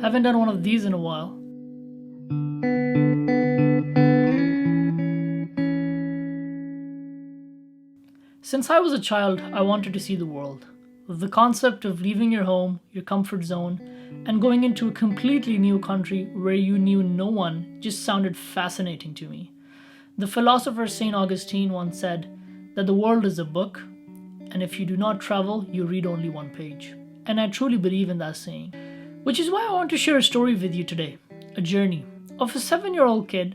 Haven't done one of these in a while. Since I was a child, I wanted to see the world. The concept of leaving your home, your comfort zone, and going into a completely new country where you knew no one just sounded fascinating to me. The philosopher St. Augustine once said that the world is a book, and if you do not travel, you read only one page. And I truly believe in that saying. Which is why I want to share a story with you today, a journey of a 7-year-old kid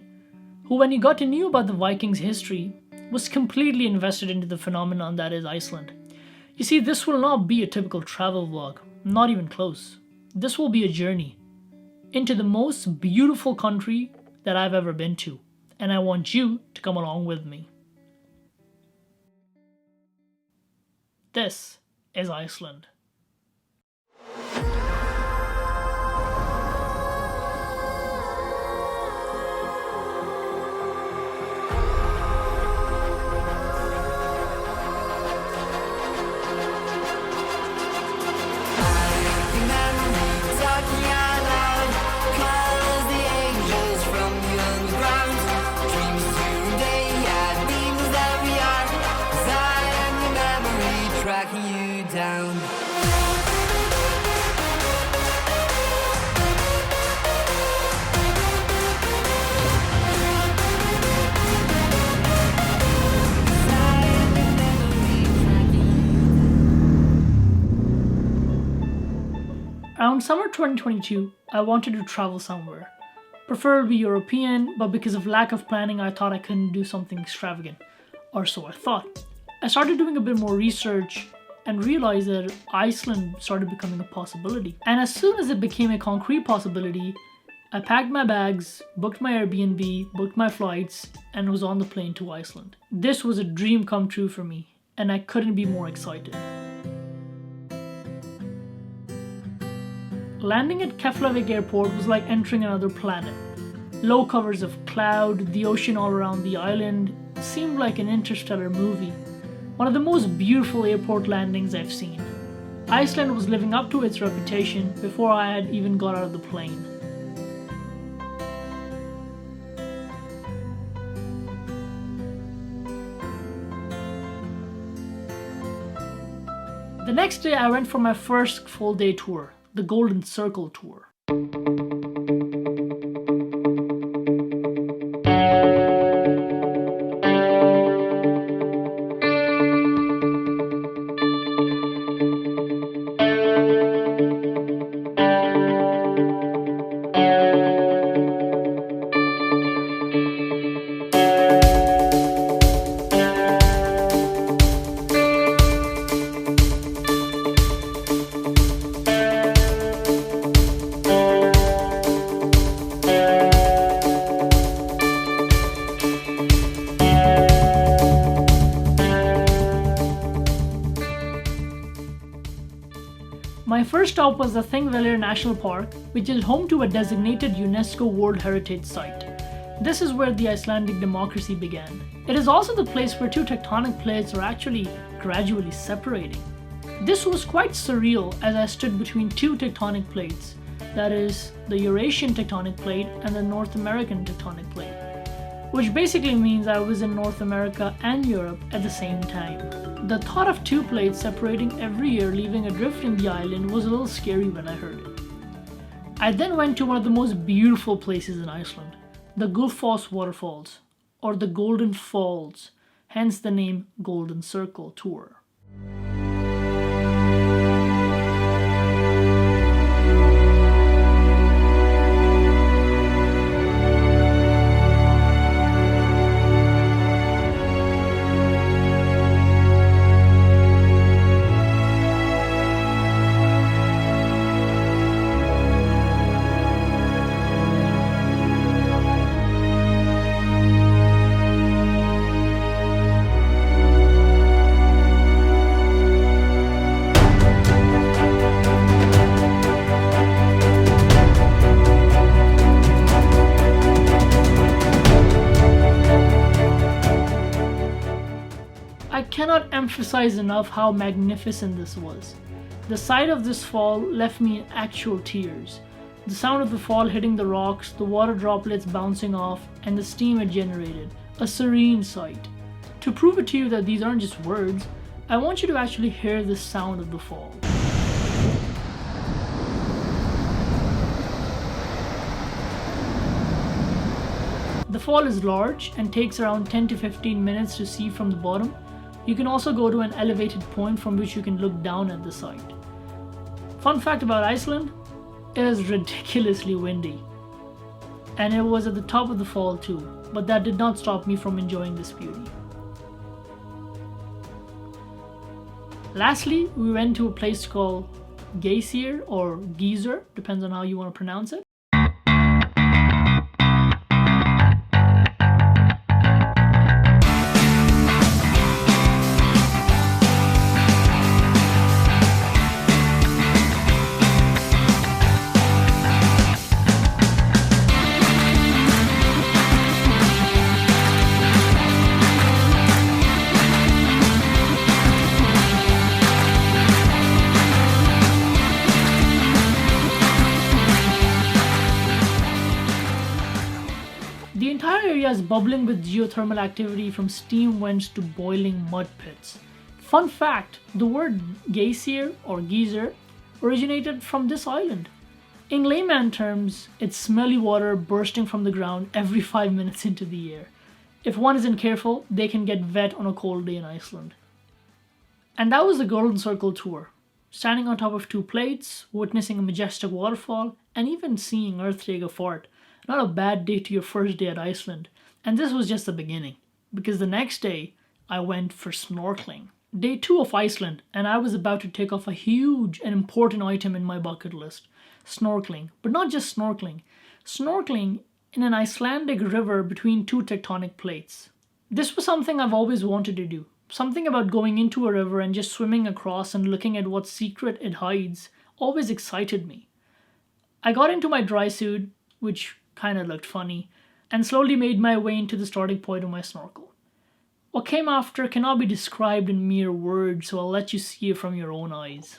who, when he got to know about the Vikings' history, was completely invested into the phenomenon that is Iceland. You see, this will not be a typical travel vlog, not even close. This will be a journey into the most beautiful country that I've ever been to, and I want you to come along with me. This is Iceland. Around summer 2022, I wanted to travel somewhere, preferably European, but because of lack of planning, I thought I couldn't do something extravagant, or so I thought. I started doing a bit more research and realized that Iceland started becoming a possibility. And as soon as it became a concrete possibility, I packed my bags, booked my Airbnb, booked my flights, and was on the plane to Iceland. This was a dream come true for me, and I couldn't be more excited. Landing at Keflavik Airport was like entering another planet. Low covers of cloud, the ocean all around the island, seemed like an interstellar movie. One of the most beautiful airport landings I've seen. Iceland was living up to its reputation before I had even got out of the plane. The next day I went for my first full day tour, the Golden Circle tour. My first stop was the Thingvall National Park, which is home to a designated UNESCO World Heritage Site. This is where the Icelandic democracy began. It is also the place where two tectonic plates are actually gradually separating. This was quite surreal as I stood between two tectonic plates, that is, the Eurasian tectonic plate and the North American tectonic plate, which basically means I was in North America and Europe at the same time. The thought of two plates separating every year, leaving a drift in the island, was a little scary when I heard it. I then went to one of the most beautiful places in Iceland, the Gullfoss waterfalls, or the Golden Falls, hence the name Golden Circle Tour. I cannot emphasize enough how magnificent this was. The sight of this fall left me in actual tears. The sound of the fall hitting the rocks, the water droplets bouncing off, and the steam it generated. A serene sight. To prove it to you that these aren't just words, I want you to actually hear the sound of the fall. The fall is large and takes around 10 to 15 minutes to see from the bottom. You can also go to an elevated point from which you can look down at the site. Fun fact about Iceland, it is ridiculously windy. And it was at the top of the fall too, but that did not stop me from enjoying this beauty. Lastly, we went to a place called Geysir or Geyser, depends on how you want to pronounce it. The entire area is bubbling with geothermal activity from steam vents to boiling mud pits. Fun fact, the word Geysir or Geyser originated from this island. In layman terms, it's smelly water bursting from the ground every 5 minutes into the air. If one isn't careful, they can get wet on a cold day in Iceland. And that was the Golden Circle tour. Standing on top of 2 plates, witnessing a majestic waterfall, and even seeing Earth take a fart. Not a bad day to your first day at Iceland. And this was just the beginning, because the next day I went for snorkeling. Day 2 of Iceland, and I was about to take off a huge and important item in my bucket list. Snorkeling. But not just snorkeling. Snorkeling in an Icelandic river between 2 tectonic plates. This was something I've always wanted to do. Something about going into a river and just swimming across and looking at what secret it hides always excited me. I got into my dry suit, which kind of looked funny, and slowly made my way into the starting point of my snorkel. What came after cannot be described in mere words, so I'll let you see it from your own eyes.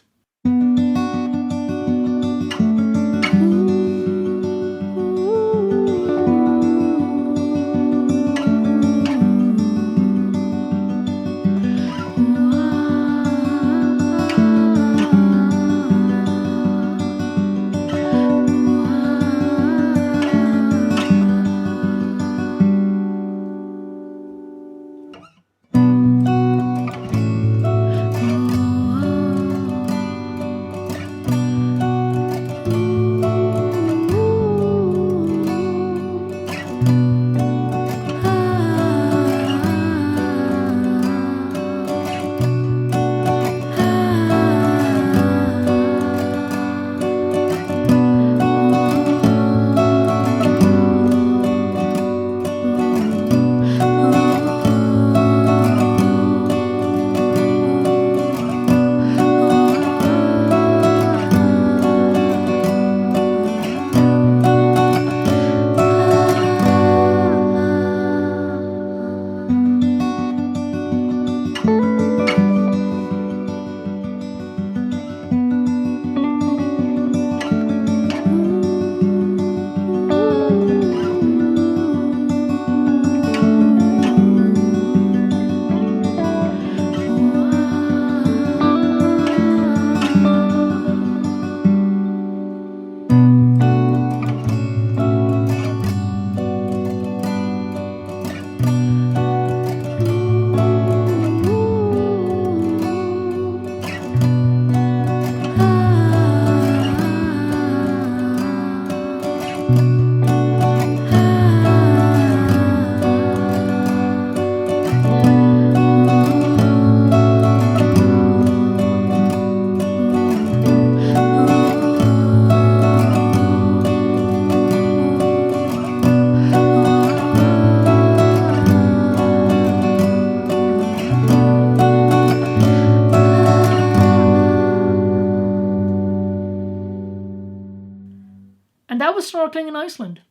And that was snorkeling in Iceland.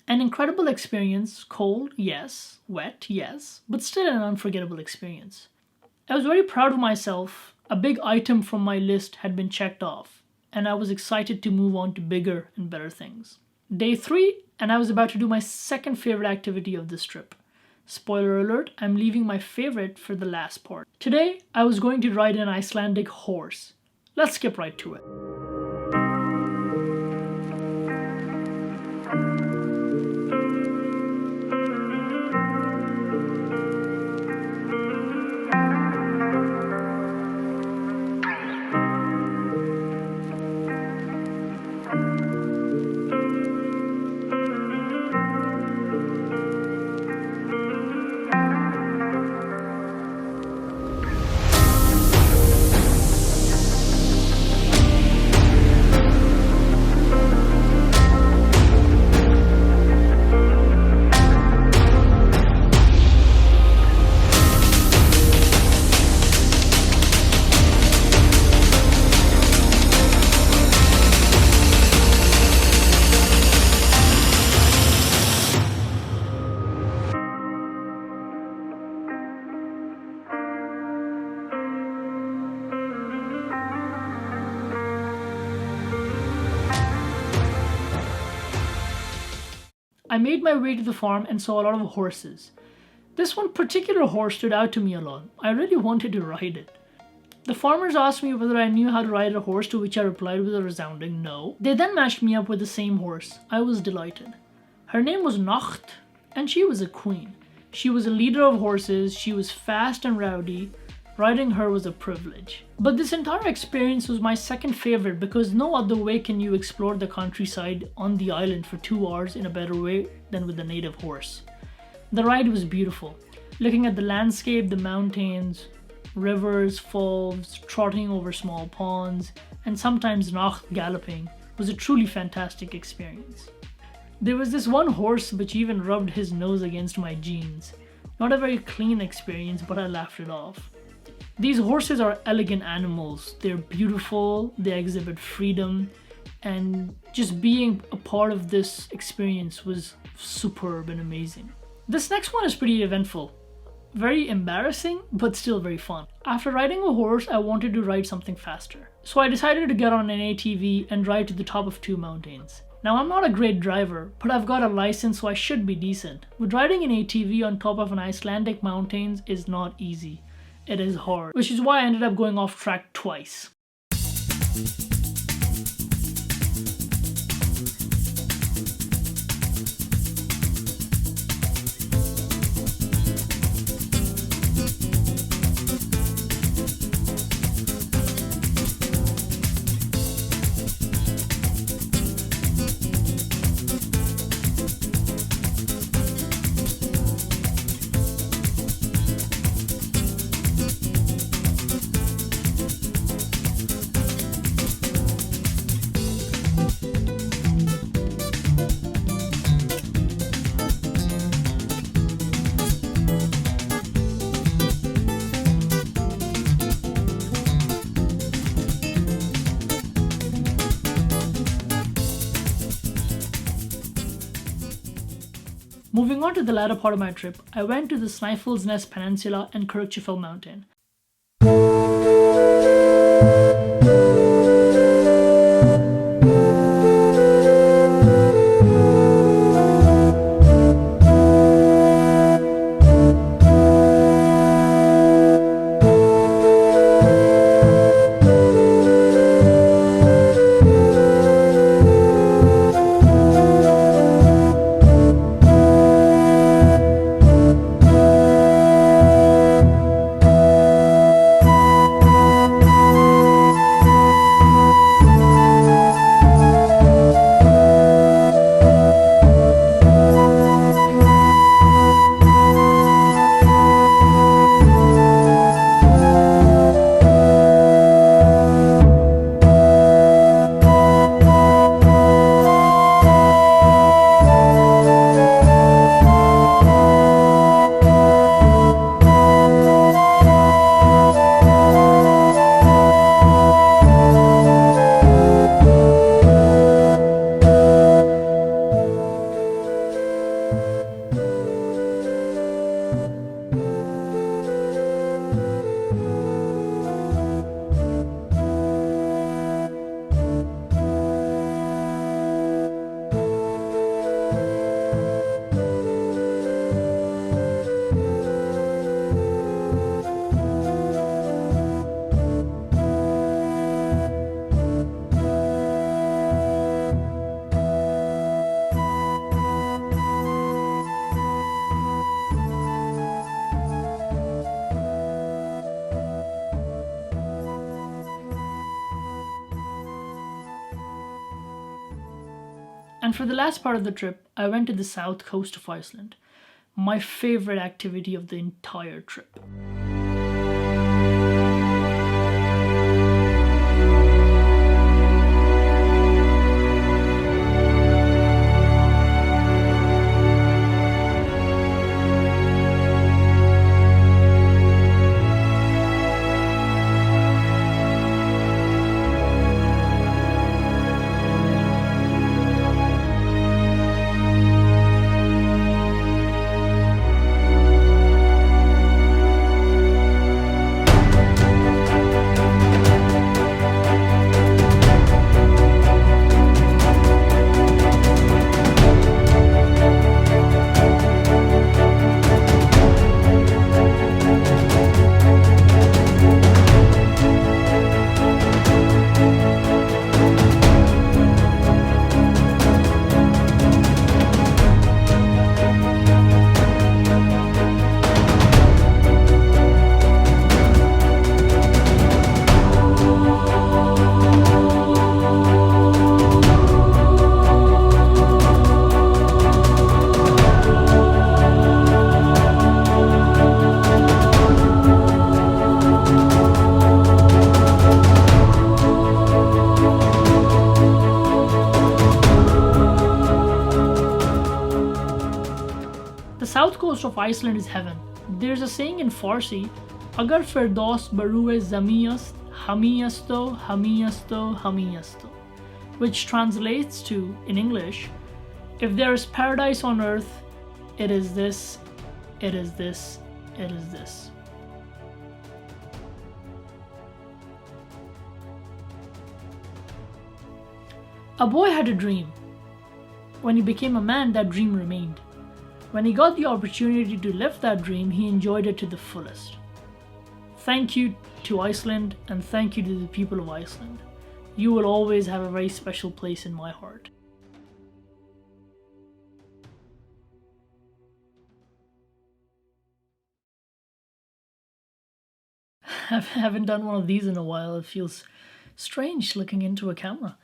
An incredible experience, cold, yes, wet, yes, but still an unforgettable experience. I was very proud of myself. A big item from my list had been checked off. and I was excited to move on to bigger and better things. Day 3, and I was about to do my second favorite activity of this trip. Spoiler alert, I'm leaving my favorite for the last part. Today, I was going to ride an Icelandic horse. Let's skip right to it. I made my way to the farm and saw a lot of horses. This one particular horse stood out to me a lot. I really wanted to ride it. The farmers asked me whether I knew how to ride a horse, to which I replied with a resounding no. They then matched me up with the same horse. I was delighted. Her name was Nacht, and she was a queen. She was a leader of horses, she was fast and rowdy. Riding her was a privilege. But this entire experience was my second favorite because no other way can you explore the countryside on the island for 2 hours in a better way than with a native horse. The ride was beautiful. Looking at the landscape, the mountains, rivers, falls, trotting over small ponds, and sometimes Nacht galloping was a truly fantastic experience. There was this one horse which even rubbed his nose against my jeans. Not a very clean experience, but I laughed it off. These horses are elegant animals. They're beautiful, they exhibit freedom, and just being a part of this experience was superb and amazing. This next one is pretty eventful. Very embarrassing, but still very fun. After riding a horse, I wanted to ride something faster. So I decided to get on an ATV and ride to the top of 2 mountains. Now I'm not a great driver, but I've got a license, so I should be decent. But riding an ATV on top of an Icelandic mountains is not easy. It is hard, which is why I ended up going off track twice. Moving on to the latter part of my trip, I went to the Snæfellsnes Peninsula and Kirkjufell Mountain. And for the last part of the trip, I went to the south coast of Iceland, my favorite activity of the entire trip. The south coast of Iceland is heaven. There's a saying in Farsi, Agar Firdaus Barue Zamiyast, Hamiyasto, Hamiyasto, Hamiyasto, which translates to, in English, if there is paradise on earth, it is this, it is this, it is this. A boy had a dream. When he became a man, that dream remained. When he got the opportunity to live that dream, he enjoyed it to the fullest. Thank you to Iceland, and thank you to the people of Iceland. You will always have a very special place in my heart. I haven't done one of these in a while. It feels strange looking into a camera.